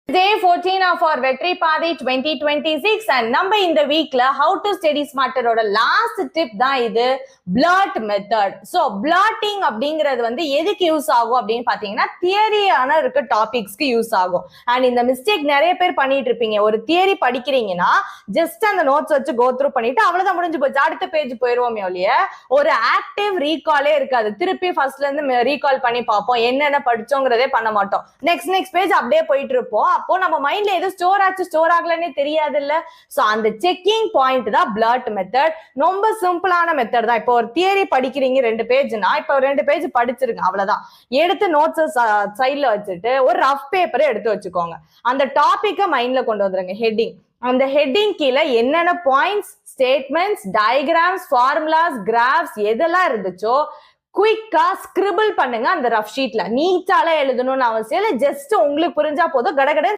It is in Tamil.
Day 14 of our Vetri Pathi 2026 and நம்ம இந்த வீக்ல how to study smarter ஓட லாஸ்ட் டிப் தான் இது blot method. So blotting அப்படிங்கிறது வந்து எதுக்கு யூஸ் ஆகும் அப்படின்னு பாத்தீங்கன்னா தியரியான இருக்க டாபிக்ஸ்க்கு யூஸ் ஆகும். அண்ட் இந்த மிஸ்டேக் நிறைய பேர் பண்ணிட்டு இருப்பீங்க. ஒரு தியரி படிக்கிறீங்கன்னா ஜஸ்ட் அந்த நோட்ஸ் வச்சு கோ த்ரூ பண்ணிட்டு அவ்வளவுதான் முடிஞ்சு போச்சு, அடுத்த பேஜ் போயிருவோமே ஒழிய ஒரு ஆக்டிவ் ரீகாலே இருக்காது. திருப்பி ஃபர்ஸ்ட்ல இருந்து ரீகால் பண்ணி பார்ப்போம், என்னென்ன படிச்சோங்கிறதே பண்ண மாட்டோம். நெக்ஸ்ட் பேஜ் அப்படியே போயிட்டு இருப்போம். அப்போ நம்ம மைண்ட்ல எது ஸ்டோர் ஆச்சு ஸ்டோர் ஆகலன்னே தெரியாது இல்ல. சோ அந்த செக்கிங் பாயிண்ட் தான் blot மெத்தட். ரொம்ப சிம்பிளான மெத்தட் தான். இப்போ ஒரு தியரி படிக்கிறீங்க 2 பேஜ்னா, இப்போ 2 பேஜ் படிச்சிருங்க, அவ்வளவுதான். எடுத்து நோட்ஸ் சைட்ல வச்சுட்டு ஒரு ரஃப் பேப்பரை எடுத்து வச்சுக்கோங்க. அந்த டாபிக்கை மைண்ட்ல கொண்டு வந்துருங்க. ஹெட்டிங், அந்த ஹெட்டிங் கீழே என்னென்ன points, statements, diagrams, formulas, graphs எதெல்லாம் இருந்துச்சோ குயிக்கா ஸ்கிரிபிள் பண்ணுங்க. அந்த ரஃப் ஷீட்ல நீட்டால எழுதணும்னு அவசியம் இல்லை, ஜஸ்ட் உங்களுக்கு புரிஞ்சா போதும். கடகட